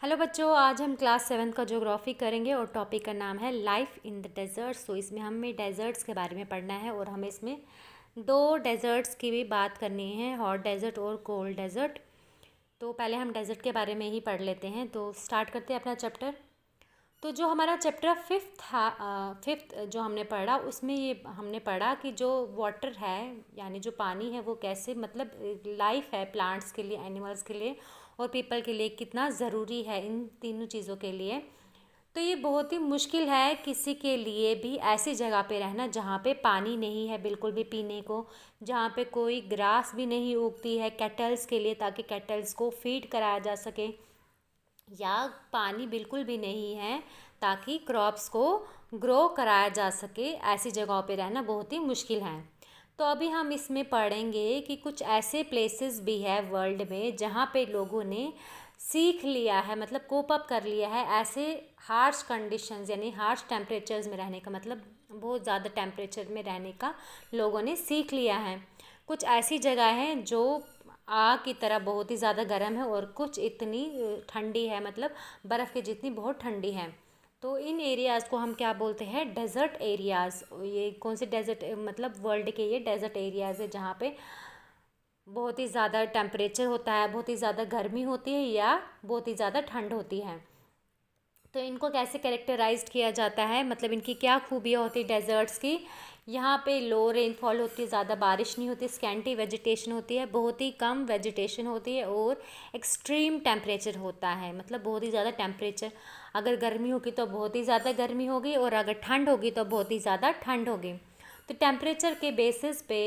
Hello बच्चों, आज हम क्लास 7 का ज्योग्राफी करेंगे और टॉपिक का नाम है लाइफ इन द डेजर्ट्स। तो इसमें हमें डेजर्ट्स के बारे में पढ़ना है और हमें इसमें दो डेजर्ट्स की भी बात करनी है, हॉट डेजर्ट और कोल्ड डेजर्ट। तो पहले हम डेजर्ट के बारे में ही पढ़ लेते हैं। तो स्टार्ट करते हैं अपना चैप्टर। तो जो हमारा चैप्टर फिफ्थ जो हमने पढ़ा, उसमें ये हमने पढ़ा कि जो वाटर है यानी जो पानी है वो कैसे मतलब लाइफ है प्लांट्स के लिए, एनिमल्स के लिए और पीपल के लिए कितना ज़रूरी है इन तीनों चीज़ों के लिए। तो ये बहुत ही मुश्किल है किसी के लिए भी ऐसी जगह पे रहना जहाँ पे पानी नहीं है बिल्कुल भी पीने को, जहाँ पे कोई ग्रास भी नहीं उगती है कैटल्स के लिए ताकि कैटल्स को फीड कराया जा सके, या पानी बिल्कुल भी नहीं है ताकि क्रॉप्स को ग्रो कराया जा सके। ऐसी जगहों पे रहना बहुत ही मुश्किल है। तो अभी हम इसमें पढ़ेंगे कि कुछ ऐसे प्लेसेस भी है वर्ल्ड में जहाँ पे लोगों ने सीख लिया है, मतलब कोप अप कर लिया है ऐसे हार्श कंडीशंस यानी हार्श टेम्परेचर्स में रहने का, मतलब बहुत ज़्यादा टेम्परेचर में रहने का लोगों ने सीख लिया है। कुछ ऐसी जगह हैं जो आग की तरह बहुत ही ज़्यादा गर्म है और कुछ इतनी ठंडी है, मतलब बर्फ़ के जितनी बहुत ठंडी है। तो इन एरियाज़ को हम क्या बोलते हैं? Desert areas. ये कौन से डेज़र्ट, मतलब वर्ल्ड के ये डेज़र्ट एरियाज़ है जहाँ पे बहुत ही ज़्यादा टेम्परेचर होता है, बहुत ही ज़्यादा गर्मी होती है या बहुत ही ज़्यादा ठंड होती है। तो इनको कैसे कैरेक्टराइज्ड किया जाता है, मतलब इनकी क्या खूबियाँ होती है डेजर्ट्स की? यहाँ पे लो रेनफॉल होती है, ज़्यादा बारिश नहीं होती, स्कैंटी वेजिटेशन होती है, बहुत ही कम वेजिटेशन होती है और एक्सट्रीम टेम्परेचर होता है, मतलब बहुत ही ज़्यादा टेम्परेचर। अगर गर्मी होगी तो बहुत ही ज़्यादा गर्मी होगी और अगर ठंड होगी तो बहुत ही ज़्यादा ठंड होगी। तो टेम्परेचर के बेसिस पे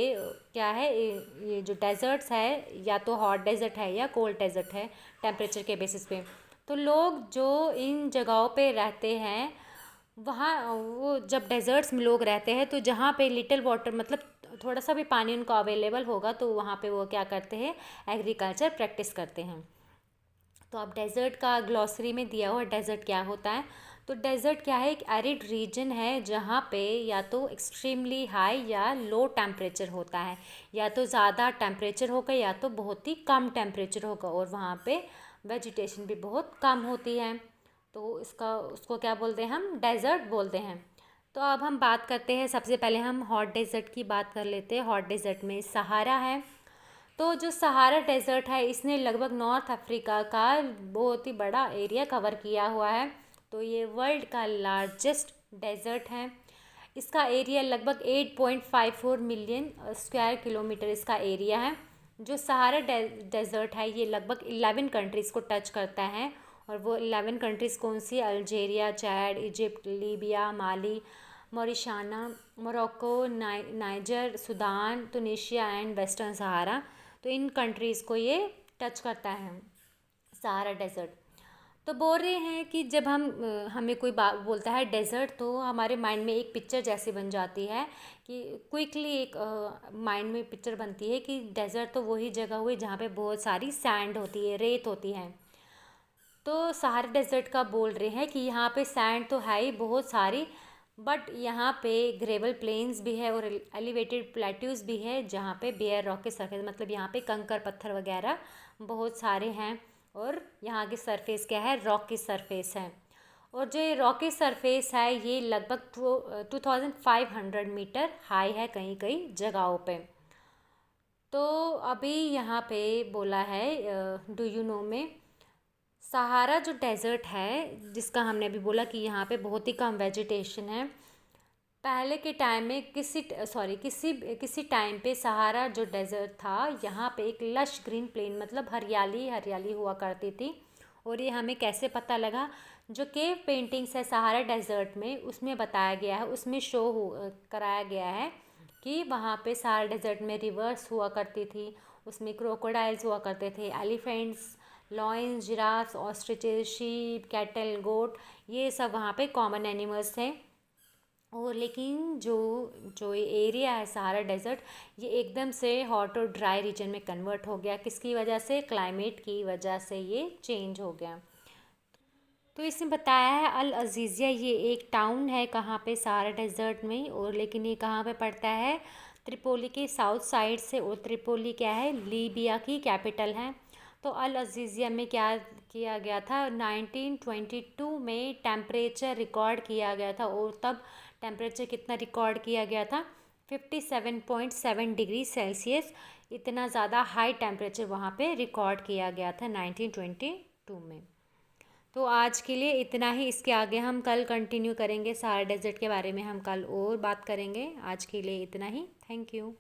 क्या है, ये जो डेजर्ट्स है या तो हॉट डेजर्ट है या कोल्ड डेजर्ट है टेम्परेचर के बेसिस पे। तो लोग जो इन जगहों पे रहते हैं वहाँ वो जब डेजर्ट्स में लोग रहते हैं तो जहाँ पे लिटिल वाटर, मतलब थोड़ा सा भी पानी उनको अवेलेबल होगा तो वहाँ पे वो क्या करते हैं, एग्रीकल्चर प्रैक्टिस करते हैं। तो अब डेजर्ट का ग्लॉसरी में दिया हुआ डेजर्ट क्या होता है? तो डेजर्ट क्या है? एक एरिड रीजन है जहाँ पे या तो एक्सट्रीमली हाई या लो टेम्परेचर होता है, या तो ज़्यादा टेम्परेचर होगा या तो बहुत ही कम टेम्परेचर होगा और वहाँ पे वेजिटेशन भी बहुत कम होती है। तो इसका उसको क्या बोलते हैं? हम डेजर्ट बोलते हैं। तो अब हम बात करते हैं, सबसे पहले हम हॉट डेजर्ट की बात कर लेते हैं। हॉट डेजर्ट में सहारा है। तो जो सहारा डेजर्ट है इसने लगभग नॉर्थ अफ्रीका का बहुत ही बड़ा एरिया कवर किया हुआ है। तो ये वर्ल्ड का लार्जेस्ट डेजर्ट है। इसका एरिया लगभग 8.54 मिलियन स्क्वायर किलोमीटर इसका एरिया है। जो सहारा डेजर्ट है ये लगभग 11 कंट्रीज़ को टच करता है। और वो 11 कंट्रीज़ कौन सी? Algeria, Chad, Egypt, Libya, Mali, Mauritania, Morocco, Niger, Sudan, Tunisia and Western Sahara. तो इन कंट्रीज़ को ये टच करता है सहारा डेजर्ट। तो बोल रहे हैं कि जब हमें कोई बात बोलता है डेजर्ट तो हमारे माइंड में एक पिक्चर जैसी बन जाती है कि क्विकली एक माइंड में पिक्चर बनती है कि डेजर्ट तो वही जगह हुई जहाँ पे बहुत सारी सैंड होती है, रेत होती है। तो सहारा डेजर्ट का बोल रहे हैं कि यहाँ पे सैंड तो है ही बहुत सारी, बट यहाँ पे ग्रेवल प्लेन्स भी है और एलिवेटेड प्लेट्यूज भी है जहाँ पे बेयर रॉक के सरफेस, मतलब यहाँ पे कंकर पत्थर वगैरह बहुत सारे हैं। और यहाँ की सरफेस क्या है? रॉक की सरफेस है। और जो ये रॉकी सरफेस है ये लगभग 2500 मीटर हाई है कहीं कहीं जगहों पे। तो अभी यहाँ पे बोला है डू यू नो में सहारा जो डेज़र्ट है जिसका हमने अभी बोला कि यहाँ पे बहुत ही कम वेजिटेशन है। पहले के टाइम में किसी टाइम पे सहारा जो डेज़र्ट था यहाँ पे एक लश ग्रीन प्लेन, मतलब हरियाली हरियाली हुआ करती थी। और ये हमें कैसे पता लगा? जो केव पेंटिंग्स है सहारा डेज़र्ट में उसमें बताया गया है, उसमें कराया गया है कि वहाँ पे सहारा डेज़र्ट में रिवर्स हुआ करती थी, उसमें क्रोकोडाइल्स हुआ करते थे, elephants, lions, giraffes, ostriches, sheep, cattle, goat, ये सब वहाँ पे कॉमन एनिमल्स थे। और लेकिन जो जो ये एरिया है सहारा डेजर्ट ये एकदम से हॉट और ड्राई रीजन में कन्वर्ट हो गया। किसकी वजह से? क्लाइमेट की वजह से ये चेंज हो गया। तो इसमें बताया है अल अजीज़िया, ये एक टाउन है कहाँ पे? सहारा डेजर्ट में। और लेकिन ये कहाँ पे पड़ता है? त्रिपोली के साउथ साइड से। और त्रिपोली क्या है? लीबिया की कैपिटल है। तो अल अज़ीज़िया में क्या किया गया था, 1922 में टेम्परेचर रिकॉर्ड किया गया था। और तब टेम्परेचर कितना रिकॉर्ड किया गया था, 57.7 डिग्री सेल्सियस। इतना ज़्यादा हाई टेम्परेचर वहाँ पे रिकॉर्ड किया गया था 1922 में। तो आज के लिए इतना ही। इसके आगे हम कल कंटिन्यू करेंगे, सहारा डेजर्ट के बारे में हम कल और बात करेंगे। आज के लिए इतना ही। Thank you.